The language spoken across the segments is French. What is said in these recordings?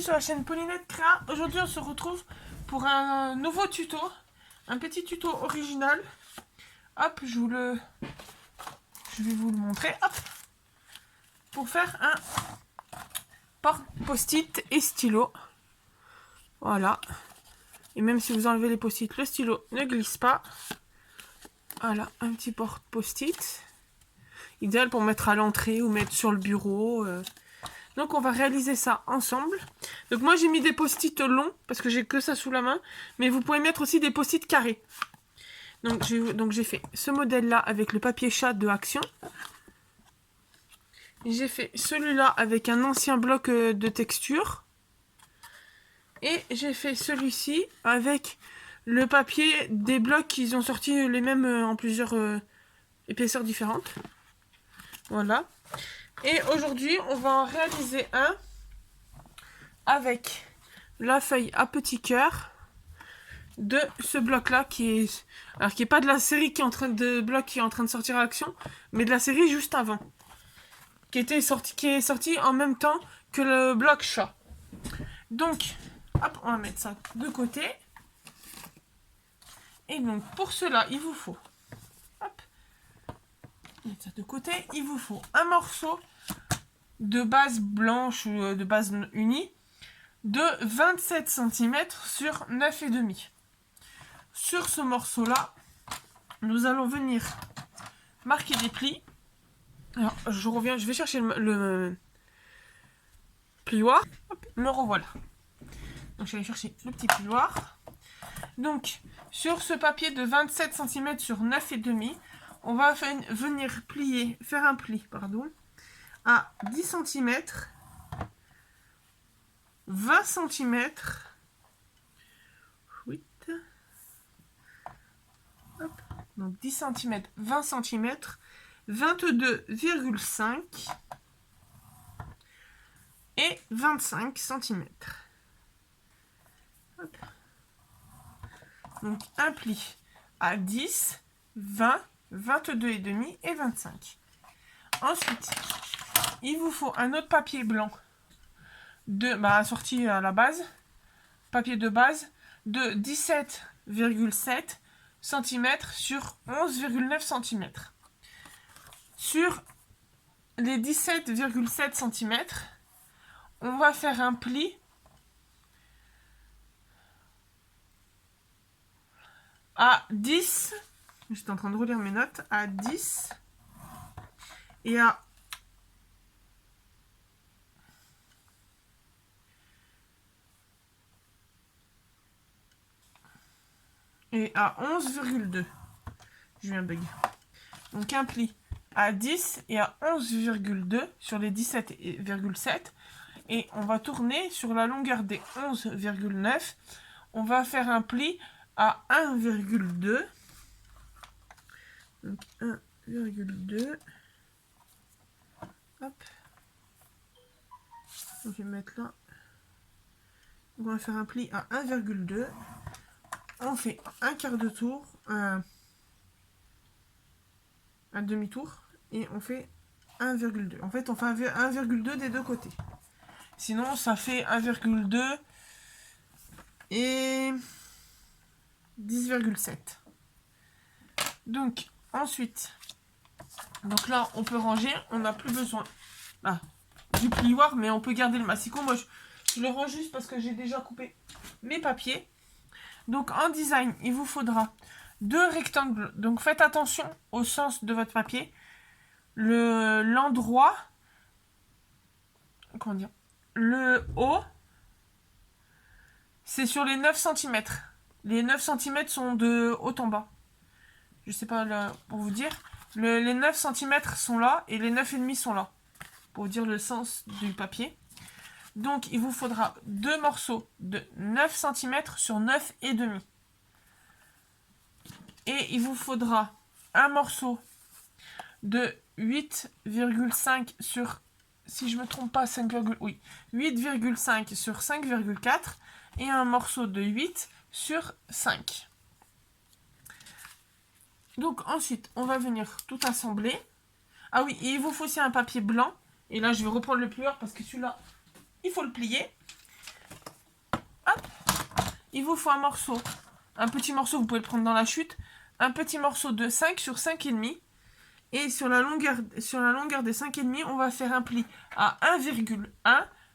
sur la chaîne Paulinette Créa. Aujourd'hui on se retrouve pour un nouveau tuto, un petit tuto original. Hop, je vais vous le montrer. Hop, pour faire un porte-post-it et stylo. Voilà. Et même si vous enlevez les post-it, le stylo ne glisse pas. Voilà, un petit porte-post-it. Idéal pour mettre à l'entrée ou mettre sur le bureau. Donc on va réaliser ça ensemble. Donc moi j'ai mis des post-it longs parce que j'ai que ça sous la main. Mais vous pouvez mettre aussi des post-it carrés. Donc j'ai fait ce modèle là avec le papier chat de Action. J'ai fait celui-là avec un ancien bloc de texture. Et j'ai fait celui-ci avec le papier des blocs qu'ils ont sorti les mêmes en plusieurs épaisseurs différentes. Voilà. Et aujourd'hui, on va en réaliser un avec la feuille à petit cœur de ce bloc-là qui est... Alors, qui n'est pas de la série qui est en train de sortir à Action, mais de la série juste avant. Qui est sorti en même temps que le bloc chat. Donc, hop, on va mettre ça de côté. Et donc, pour cela, il vous faut... Hop, mettre ça de côté. Il vous faut un morceau de base blanche ou de base unie de 27 cm sur 9,5. Sur ce morceau-là, nous allons venir marquer des plis. Alors, je reviens, je vais chercher le plioir. Hop, me revoilà. Donc, je vais aller chercher le petit plioir. Donc, sur ce papier de 27 cm sur 9,5, on va venir faire un pli, à 10 cm, 20 cm, 8, hop, donc 10 cm, 20 cm, 22,5 et 25 cm. Hop. Donc un pli à 10, 20, 22,5 et 25. Ensuite, il vous faut un autre papier blanc assorti à la base, papier de base de 17,7 cm sur 11,9 cm. Sur les 17,7 cm, on va faire un pli à 10, j'étais en train de relire mes notes, à 10 et à 11,2. J'ai eu un bug. Donc un pli à 10 et à 11,2 sur les 17,7. Et on va tourner sur la longueur des 11,9. On va faire un pli à 1,2. Donc 1,2. Hop. Donc, je vais mettre là. On va faire un pli à 1,2. On fait un quart de tour, un demi-tour, et on fait 1,2. En fait, on fait 1,2 des deux côtés. Sinon, ça fait 1,2 et 10,7. Donc, ensuite, donc là, on peut ranger. On n'a plus besoin du plioir, mais on peut garder le massicot. Moi, je le range juste parce que j'ai déjà coupé mes papiers. Donc en design, il vous faudra 2 rectangles. Donc faites attention au sens de votre papier. L'endroit, comment dire, le haut, c'est sur les 9 cm. Les 9 cm sont de haut en bas. Je sais pas pour vous dire. Les 9 cm sont là et les 9,5 sont là. Pour vous dire le sens du papier. Donc, il vous faudra 2 morceaux de 9 cm sur 9,5. Et il vous faudra un morceau de 8,5 sur, si je ne me trompe pas, 8,5 sur 5,4 et un morceau de 8 sur 5. Donc, ensuite, on va venir tout assembler. Ah oui, et il vous faut aussi un papier blanc. Et là, je vais reprendre le plieur parce que celui-là, il faut le plier. il vous faut un morceau. Un petit morceau, vous pouvez le prendre dans la chute. Un petit morceau de 5 sur 5,5. Et sur la longueur des 5,5, on va faire un pli à 1,1,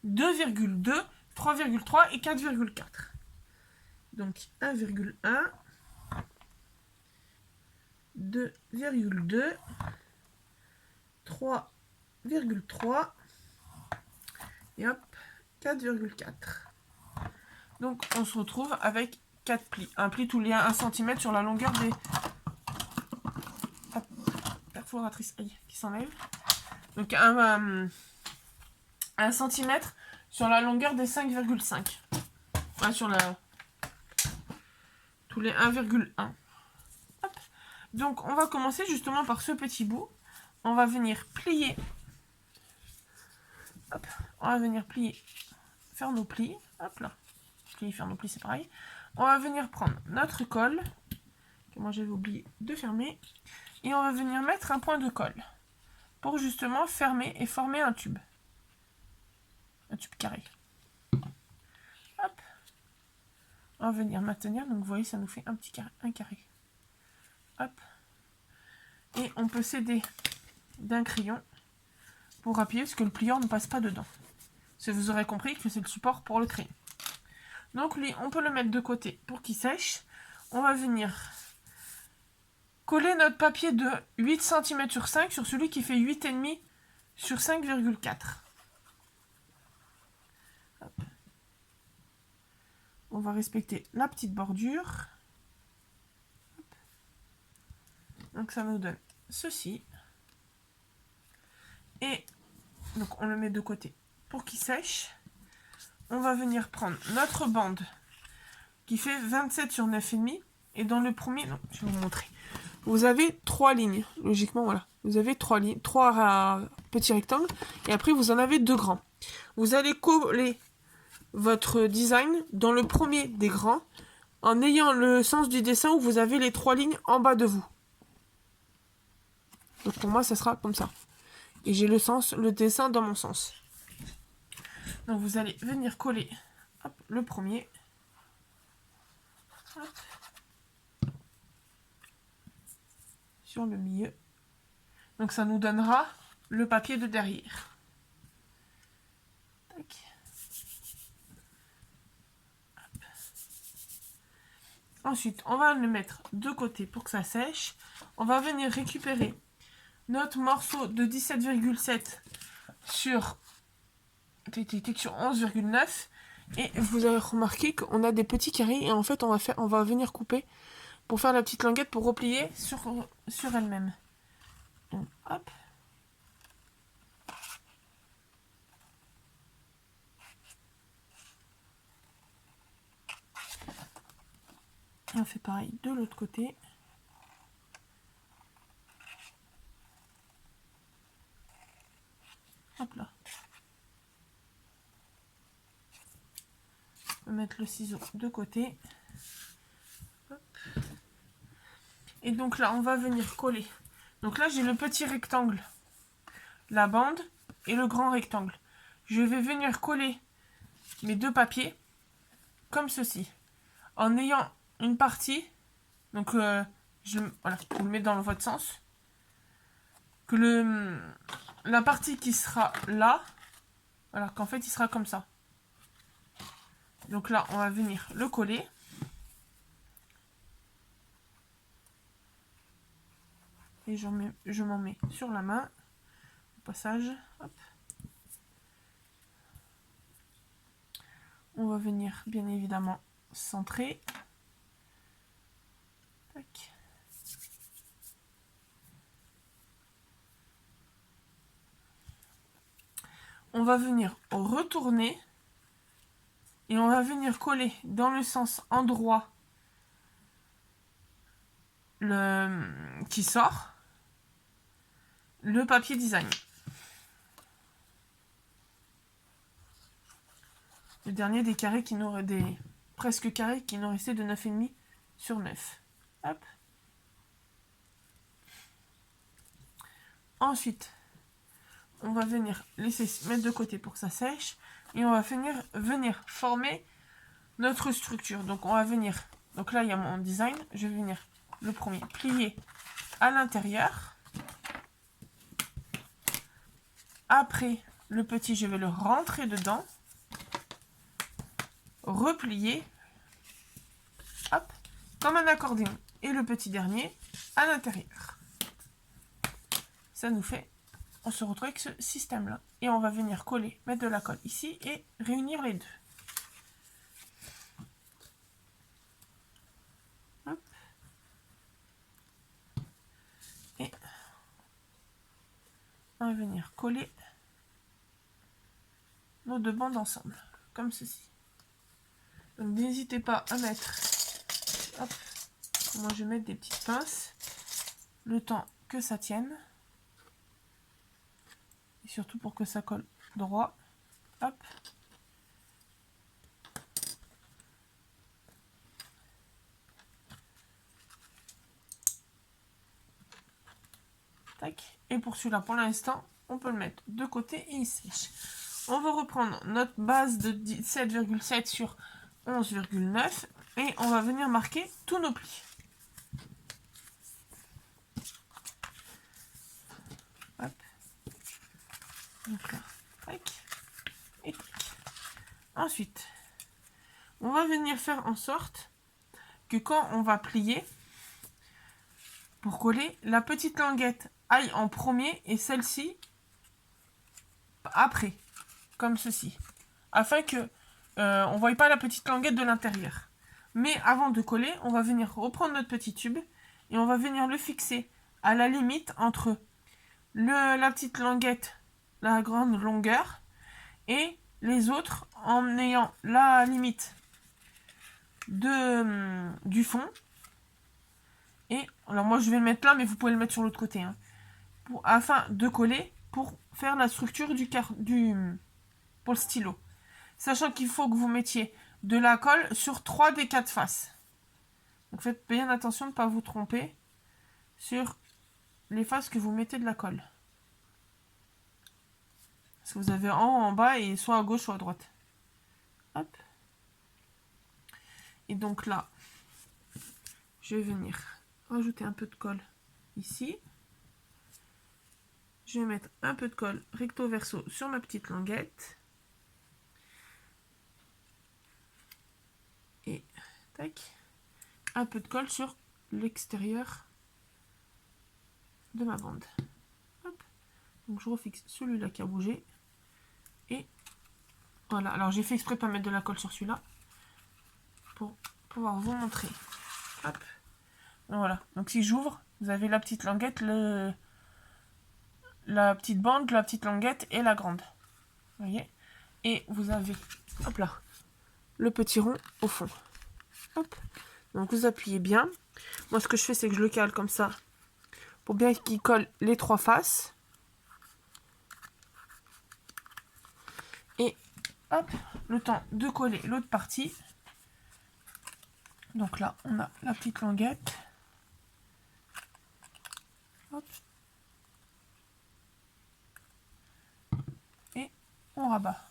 2,2, 3,3 et 4,4. Donc 1,1, 2,2, 3,3 et hop, 4,4. Donc on se retrouve avec 4 plis. Un pli tous les 1 cm sur la longueur des perforatrices qui s'enlève. Donc 1 cm sur la longueur des 5,5. Ouais, sur la tous les 1,1. Donc on va commencer justement par ce petit bout. On va venir plier. Hop, on va venir plier, faire nos plis. Hop là. Plier, faire nos plis, c'est pareil. On va venir prendre notre colle, que moi j'avais oublié de fermer. Et on va venir mettre un point de colle pour justement fermer et former un tube. Un tube carré. Hop. On va venir maintenir. Donc vous voyez, ça nous fait un petit carré. Un carré. Hop. Et on peut s'aider d'un crayon pour appuyer parce que le plieur ne passe pas dedans. Parce que vous aurez compris que c'est le support pour le crayon. Donc lui, on peut le mettre de côté pour qu'il sèche. On va venir coller notre papier de 8 cm sur 5 sur celui qui fait 8,5 sur 5,4. On va respecter la petite bordure. Donc ça nous donne ceci. Et donc on le met de côté pour qu'il sèche. On va venir prendre notre bande qui fait 27 sur 9,5. Et dans le premier, non, je vais vous montrer. Vous avez 3 lignes. Logiquement, voilà. Vous avez 3 lignes, 3 petits rectangles. Et après, vous en avez 2 grands. Vous allez coller votre design dans le premier des grands en ayant le sens du dessin où vous avez les 3 lignes en bas de vous. Donc pour moi, ça sera comme ça. Et j'ai le dessin dans mon sens. Donc vous allez venir coller hop, le premier. Hop. Sur le milieu. Donc ça nous donnera le papier de derrière. Tac. Hop. Ensuite, on va le mettre de côté pour que ça sèche. On va venir récupérer notre morceau de 17,7 sur 11,9 et vous avez remarqué qu'on a des petits carrés et en fait on va venir couper pour faire la petite languette pour replier sur elle-même. Donc hop. Et on fait pareil de l'autre côté. Hop là. On va mettre le ciseau de côté. Hop. Et donc là, on va venir coller. Donc là, j'ai le petit rectangle, la bande et le grand rectangle. Je vais venir coller mes 2 papiers comme ceci. En ayant une partie, donc voilà, vous le mettez dans votre sens. Que la partie qui sera là, voilà, qu'en fait il sera comme ça. Donc là, on va venir le coller. Et je m'en mets sur la main. Au passage, hop. On va venir bien évidemment centrer. Tac. On va venir retourner et on va venir coller dans le sens endroit qui sort le papier design. Le dernier des carrés qui n'aurait presque carrés qui nous restait de 9,5 sur 9. Hop. Ensuite, on va venir laisser mettre de côté pour que ça sèche et on va venir former notre structure. Donc on va venir, donc là il y a mon design, je vais venir le premier plier à l'intérieur. Après le petit, je vais le rentrer dedans, replier, hop, comme un accordéon. Et le petit dernier à l'intérieur. Ça nous fait, on se retrouve avec ce système-là. Et on va venir coller, mettre de la colle ici et réunir les deux. Hop. Et on va venir coller nos deux bandes ensemble, comme ceci. Donc n'hésitez pas à mettre, hop, moi je vais mettre des petites pinces, le temps que ça tienne. Et surtout pour que ça colle droit. Hop. Tac. Et pour celui-là, pour l'instant, on peut le mettre de côté et il sèche. On va reprendre notre base de 7,7 sur 11,9 et on va venir marquer tous nos plis. Hop. Donc là, tac. Et tac. Ensuite, on va venir faire en sorte que quand on va plier, pour coller, la petite languette aille en premier et celle-ci après, comme ceci, afin que on ne voie pas la petite languette de l'intérieur. Mais avant de coller, on va venir reprendre notre petit tube et on va venir le fixer à la limite entre la petite languette, la grande longueur, et les autres en ayant la limite du fond. Et alors moi je vais le mettre là, mais vous pouvez le mettre sur l'autre côté, hein, afin de coller pour faire la structure pour le stylo. Sachant qu'il faut que vous mettiez de la colle sur 3 des 4 faces. Donc faites bien attention de ne pas vous tromper sur les faces que vous mettez de la colle. Parce que vous avez en haut, en bas et soit à gauche, soit à droite. Hop. Et donc là, je vais venir rajouter un peu de colle ici. Je vais mettre un peu de colle recto verso sur ma petite languette. Et tac, un peu de colle sur l'extérieur de ma bande. Hop. Donc je refixe celui-là qui a bougé. Et voilà, alors j'ai fait exprès de pas mettre de la colle sur celui-là pour pouvoir vous montrer. Hop. Voilà, donc si j'ouvre, vous avez la petite languette, la petite bande, la petite languette et la grande. Vous voyez? Et vous avez, hop là, le petit rond au fond. Hop. Donc vous appuyez bien. Moi ce que je fais, c'est que je le cale comme ça pour bien qu'il colle les 3 faces. Et hop, le temps de coller l'autre partie. Donc là, on a la petite languette. Hop. Et on rabat.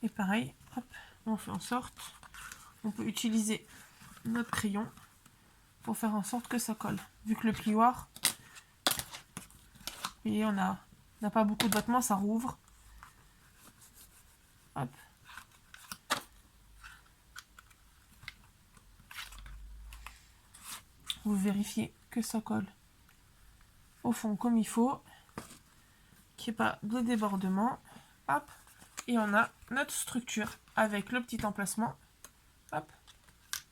Et pareil, hop, on fait en sorte, on peut utiliser notre crayon pour faire en sorte que ça colle. Vu que le plioir, vous voyez, on n'a pas beaucoup de battements, ça rouvre. Hop. Vous vérifiez que ça colle au fond comme il faut, qu'il n'y ait pas de débordement. Hop. Et on a notre structure avec le petit emplacement, hop,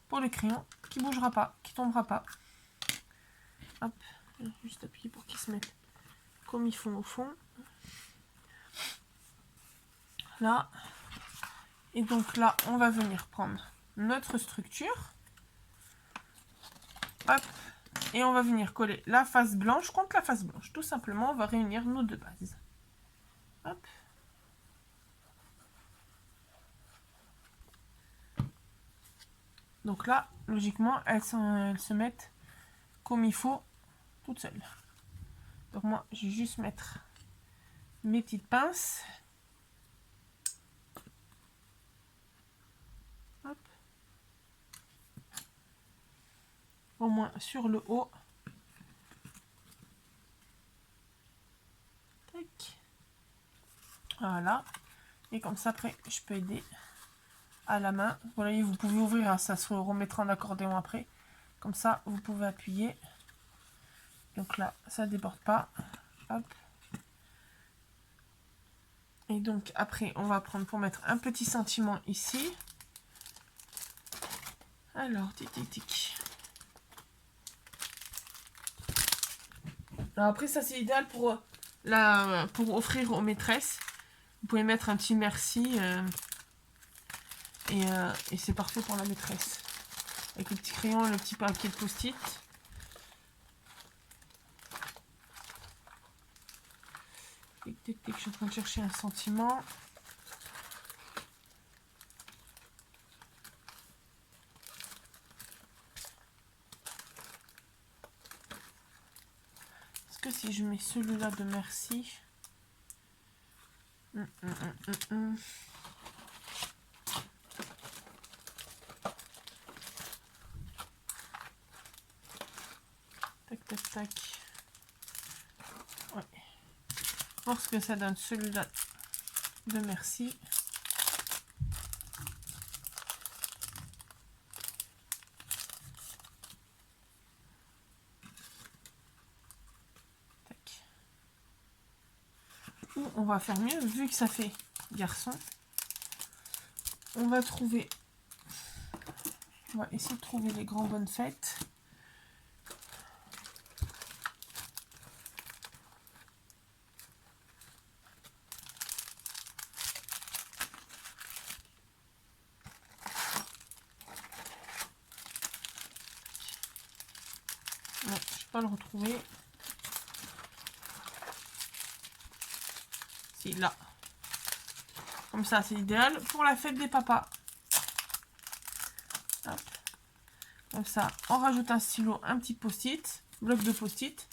pour le crayon qui ne bougera pas, qui ne tombera pas. Hop, juste appuyer pour qu'ils se mettent comme ils font au fond. Là. Et donc là, on va venir prendre notre structure. Hop. Et on va venir coller la face blanche contre la face blanche. Tout simplement, on va réunir nos deux bases. Hop. Donc là, logiquement, elles se mettent comme il faut, toutes seules. Donc moi, je vais juste mettre mes petites pinces. au moins sur le haut. Tac. Voilà. Et comme ça, après, je peux aider à la main. Voilà, vous pouvez ouvrir, hein, ça se remettra en accordéon après. Comme ça, vous pouvez appuyer. Donc là, ça ne déborde pas. Hop. Et donc, après, on va prendre pour mettre un petit sentiment ici. Alors, tic, tic, tic. Alors après, ça, c'est idéal pour offrir aux maîtresses. Vous pouvez mettre un petit merci. Et c'est parfait pour la maîtresse. Avec le petit crayon et le petit papier de post-it. Tic, tic, tic, je suis en train de chercher un sentiment. Est-ce que si je mets celui-là de merci... Tac, tac, tac. Ouais. Voir ce que ça donne, celui-là de merci. Tac. Ou on va faire mieux, vu que ça fait garçon. On va trouver... On va essayer de trouver les grandes bonnes fêtes. Non, je ne vais pas le retrouver. Si, là. Comme ça, c'est idéal pour la fête des papas. Hop. Comme ça, on rajoute un stylo, un petit post-it, bloc de post-it.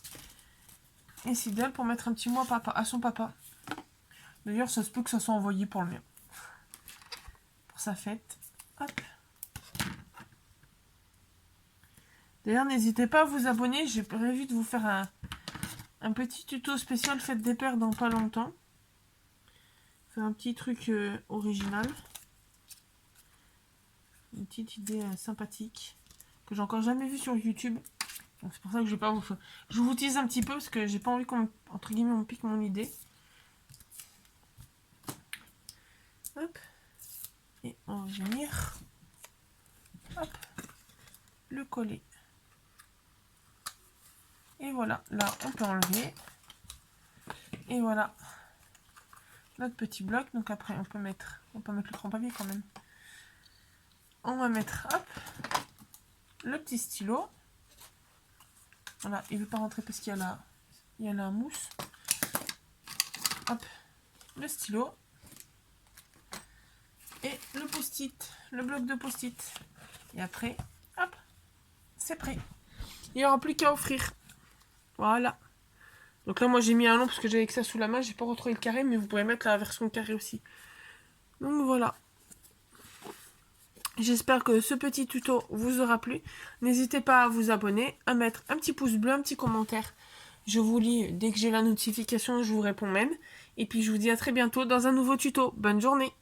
Et c'est idéal pour mettre un petit mot à son papa. D'ailleurs, ça se peut que ça soit envoyé pour le mien. Pour sa fête. Hop. D'ailleurs, n'hésitez pas à vous abonner. J'ai prévu de vous faire un petit tuto spécial fête des pères dans pas longtemps. Faire un petit truc original. Une petite idée sympathique. Que j'ai encore jamais vu sur YouTube. C'est pour ça que je vais pas vous... Je vous tease un petit peu parce que j'ai pas envie qu'on, entre guillemets, on pique mon idée. Hop. Et on va venir... Hop. Le coller. Et voilà. Là, on peut enlever. Et voilà. Notre petit bloc. Donc après, on peut mettre le crayon papier quand même. On va mettre, hop, le petit stylo. Voilà, il ne veut pas rentrer parce qu'il y a la mousse. Hop, le stylo. Et le post-it, le bloc de post-it. Et après, hop, c'est prêt. Il n'y aura plus qu'à offrir. Voilà. Donc là, moi, j'ai mis un long parce que j'avais que ça sous la main. J'ai pas retrouvé le carré, mais vous pouvez mettre la version carré aussi. Donc voilà. J'espère que ce petit tuto vous aura plu. N'hésitez pas à vous abonner, à mettre un petit pouce bleu, un petit commentaire. Je vous lis dès que j'ai la notification, je vous réponds même. Et puis je vous dis à très bientôt dans un nouveau tuto. Bonne journée!